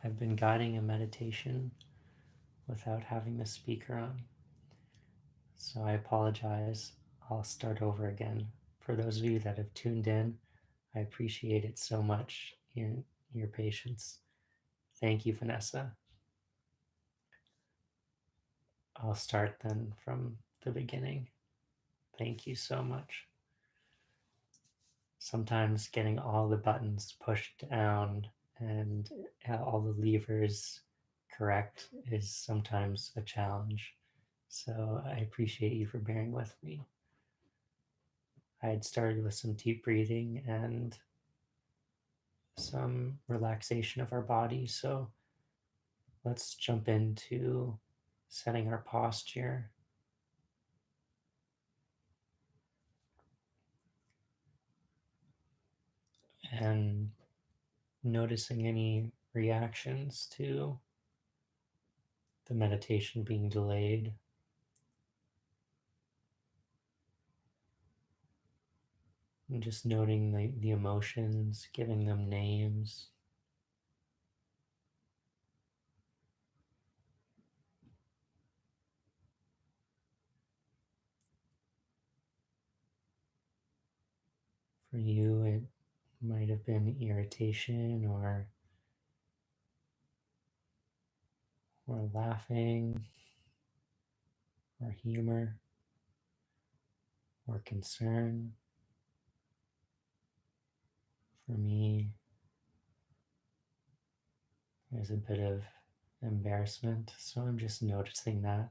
I've been guiding a meditation without having the speaker on. So I apologize. I'll start over again. For those of you that have tuned in, I appreciate it so much, your patience. Thank you, Vanessa. I'll start then from the beginning. Thank you so much. Sometimes getting all the buttons pushed down and all the levers correct is sometimes a challenge. So I appreciate you for bearing with me. I had started with some deep breathing and some relaxation of our body. So let's jump into setting our posture. And noticing any reactions to the meditation being delayed. And just noting the emotions, giving them names. For you, it might have been irritation or laughing or humor or concern. For me, there's a bit of embarrassment, so I'm just noticing that.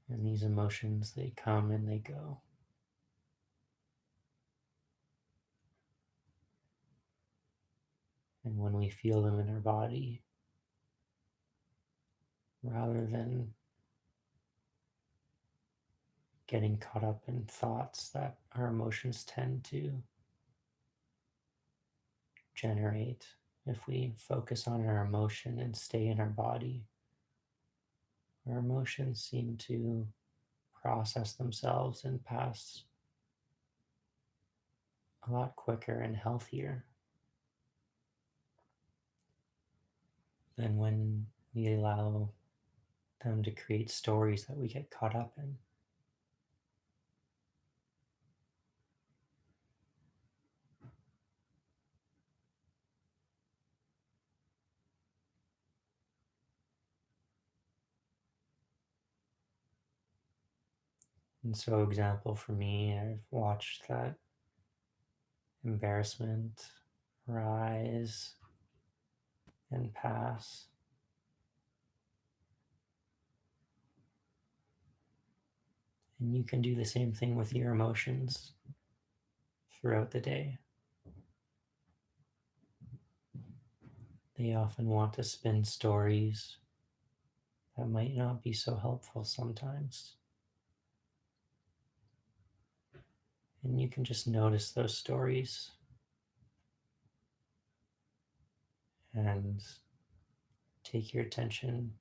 And these emotions, they come and they go. And when we feel them in our body, rather than getting caught up in thoughts that our emotions tend to generate, if we focus on our emotion and stay in our body, our emotions seem to process themselves and pass a lot quicker and healthier than when we allow them to create stories that we get caught up in. And so, example for me, I've watched that embarrassment rise and pass. And you can do the same thing with your emotions throughout the day. They often want to spin stories that might not be so helpful sometimes. And you can just notice those stories and take your attention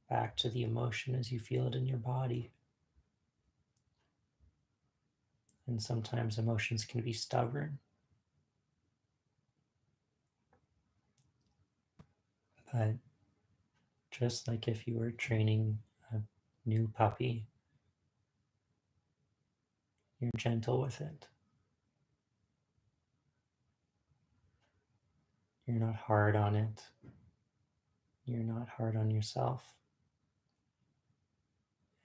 back to the emotion as you feel it in your body. And sometimes emotions can be stubborn. But just like if you were training a new puppy, you're gentle with it. You're not hard on it. You're not hard on yourself.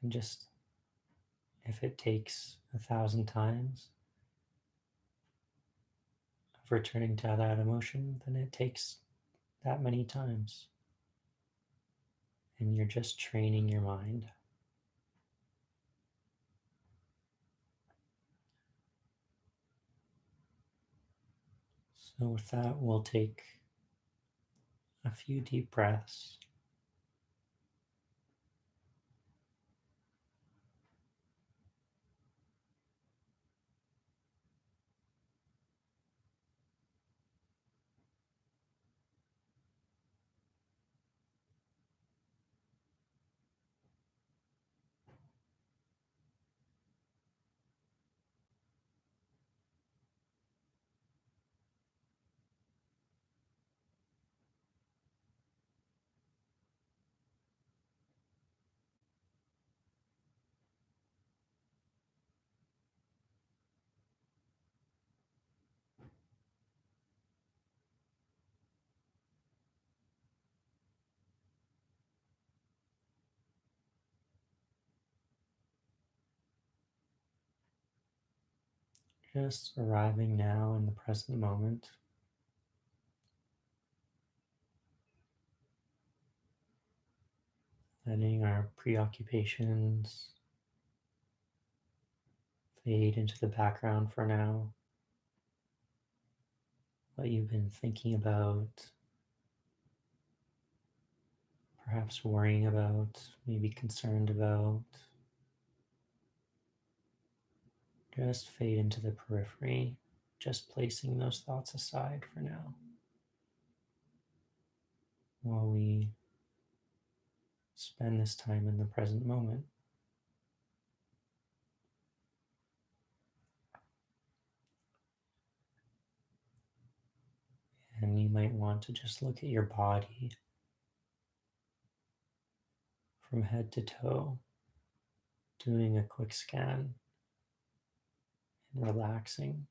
And just, if it takes 1,000 times of returning to that emotion, then it takes that many times. And you're just training your mind. So with that, we'll take a few deep breaths. Just arriving now in the present moment, letting our preoccupations fade into the background for now. What you've been thinking about, perhaps worrying about, maybe concerned about, just fade into the periphery, just placing those thoughts aside for now while we spend this time in the present moment. And you might want to just look at your body from head to toe, doing a quick scan and relaxing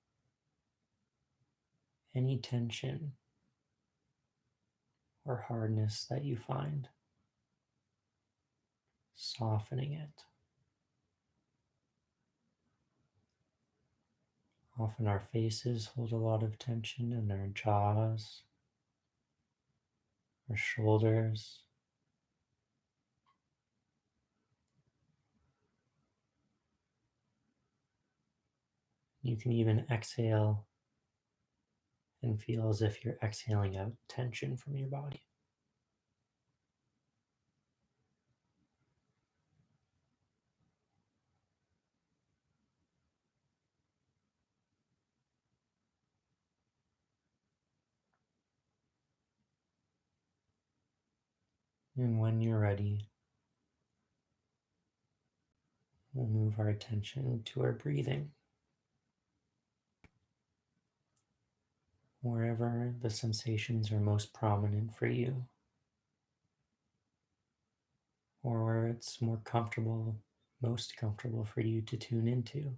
any tension or hardness that you find, softening it. Often our faces hold a lot of tension, and our jaws, our shoulders. You can even exhale and feel as if you're exhaling out tension from your body. And when you're ready, we'll move our attention to our breathing. Wherever the sensations are most prominent for you, or where it's most comfortable for you to tune into.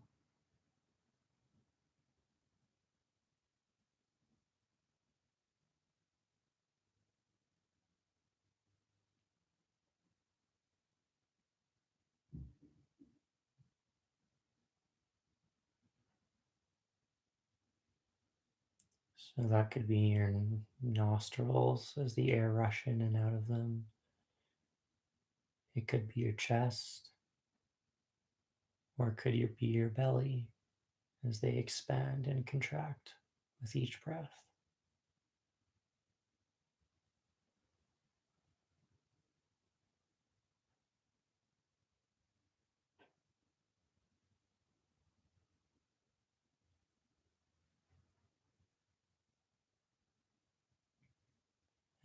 So that could be your nostrils as the air rush in and out of them. It could be your chest, or it could be your belly as they expand and contract with each breath.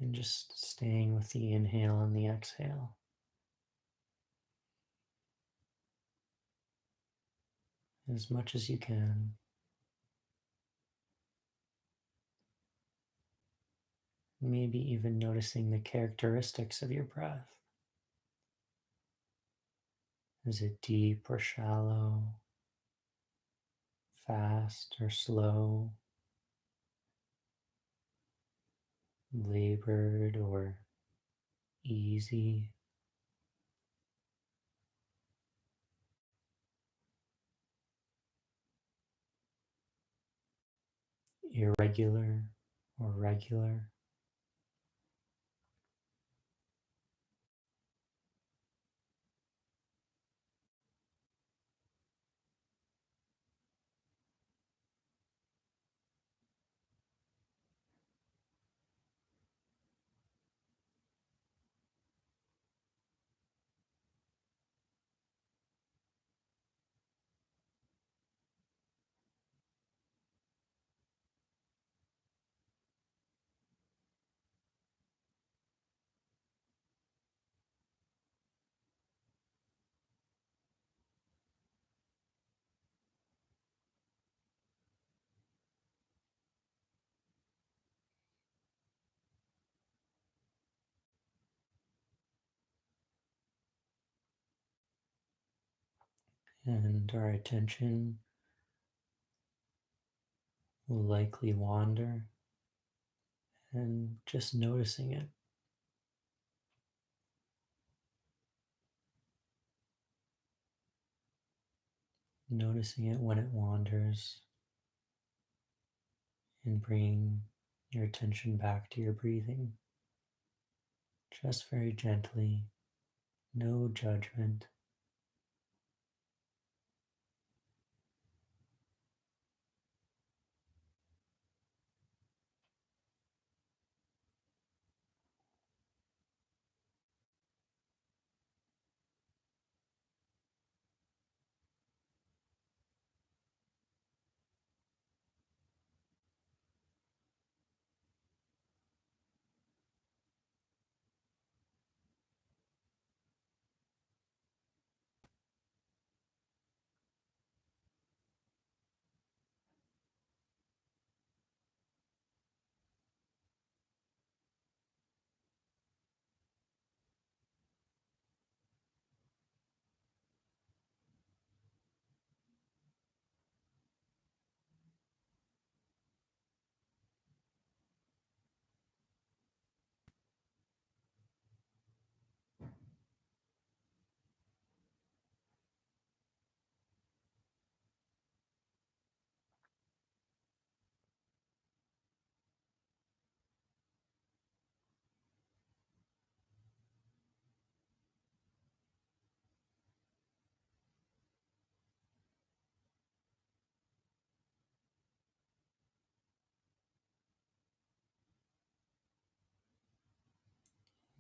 And just staying with the inhale and the exhale as much as you can. Maybe even noticing the characteristics of your breath. Is it deep or shallow? Fast or slow? Labored or easy? Irregular or regular? And our attention will likely wander, and just noticing it. Noticing it when it wanders, and bringing your attention back to your breathing, just very gently, no judgment.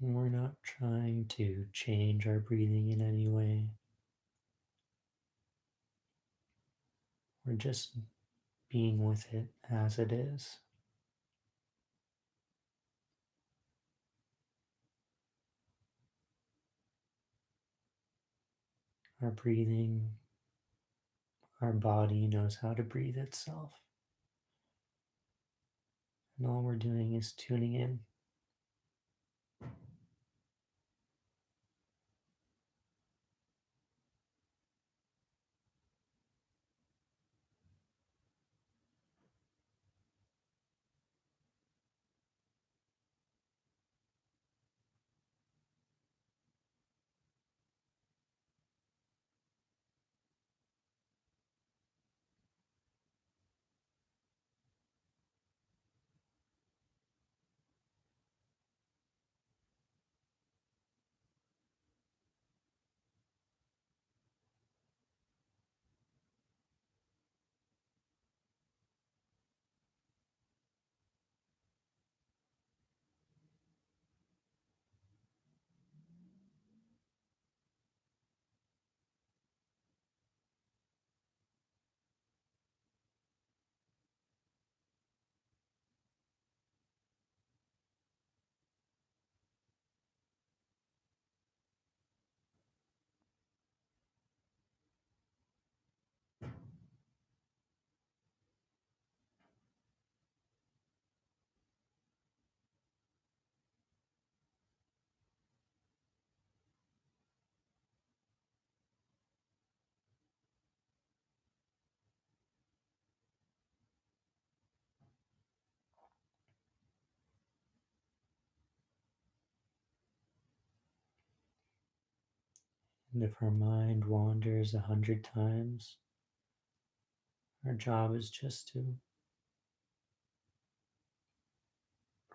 We're not trying to change our breathing in any way. We're just being with it as it is. Our breathing, our body knows how to breathe itself. And all we're doing is tuning in. And if our mind wanders 100 times, our job is just to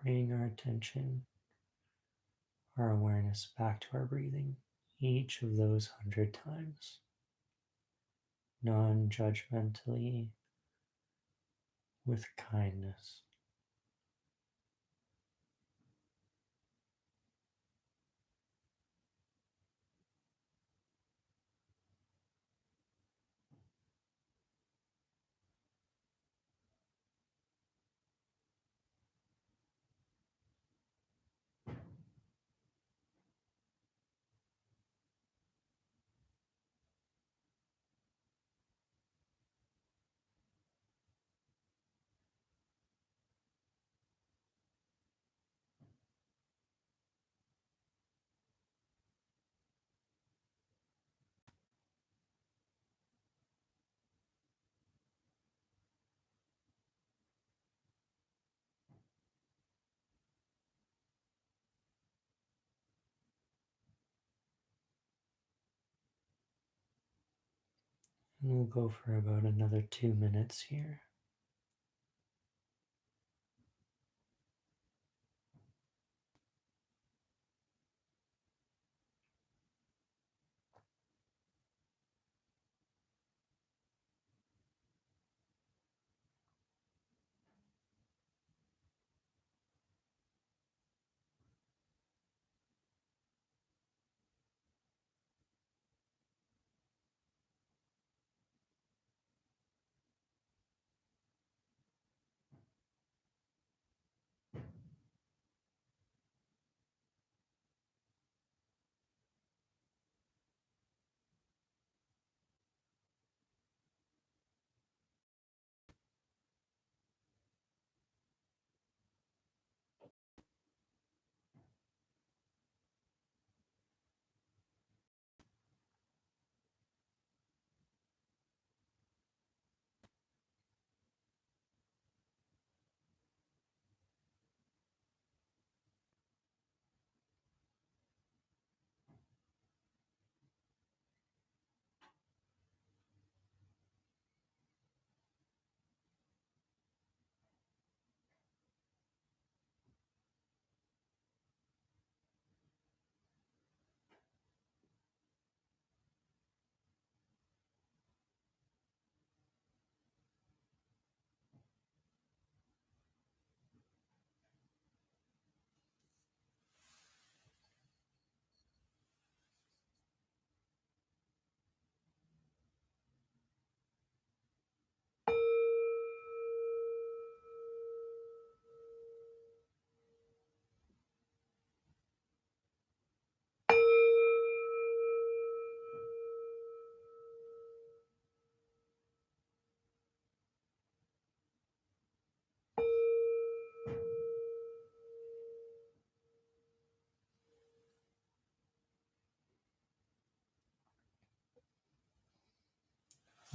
bring our attention, our awareness back to our breathing each of those 100 times, non judgmentally, with kindness. And we'll go for about another 2 minutes here.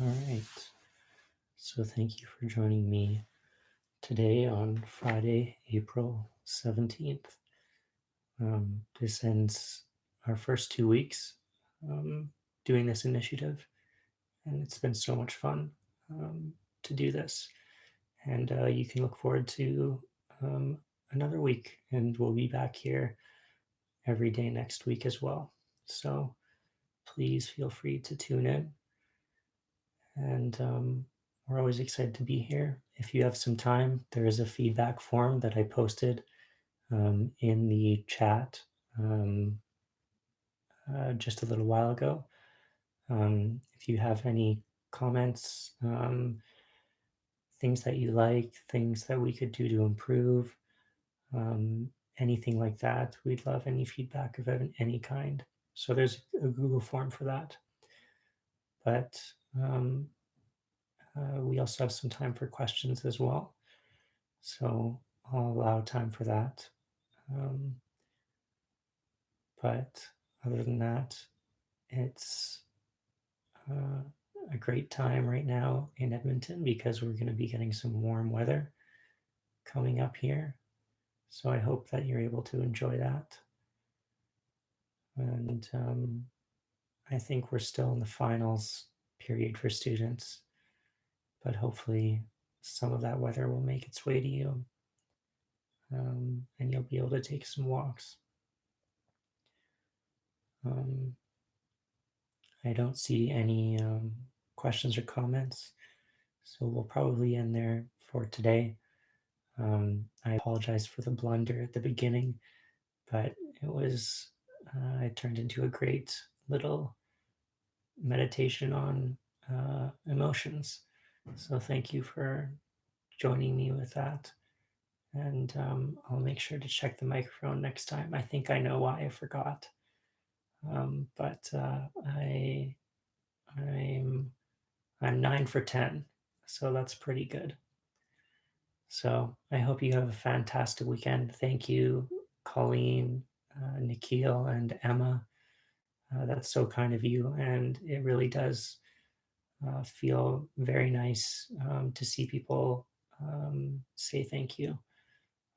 All right. So thank you for joining me today on Friday, April 17th. This ends our first 2 weeks doing this initiative, and it's been so much fun to do this. And you can look forward to another week, and we'll be back here every day next week as well. So please feel free to tune in. And we're always excited to be here. If you have some time, there is a feedback form that I posted in the chat just a little while ago. If you have any comments, things that you like, things that we could do to improve, anything like that, we'd love any feedback of any kind. So there's a Google form for that. But we also have some time for questions as well. So I'll allow time for that. But other than that, it's a great time right now in Edmonton because we're going to be getting some warm weather coming up here. So I hope that you're able to enjoy that. And I think we're still in the finals period for students, but hopefully some of that weather will make its way to you, and you'll be able to take some walks. I don't see any questions or comments, so we'll probably end there for today. I apologize for the blunder at the beginning, but it turned into a great little meditation on emotions. So thank you for joining me with that. And I'll make sure to check the microphone next time. I think I know why I forgot. But I'm 9 for 10, so that's pretty good. So I hope you have a fantastic weekend. Thank you, Colleen, Nikhil, and Emma. That's so kind of you, and it really does feel very nice to see people say thank you.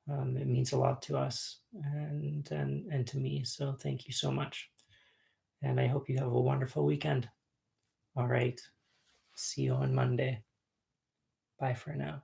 It means a lot to us and to me. So thank you so much. And I hope you have a wonderful weekend. All right. See you on Monday. Bye for now.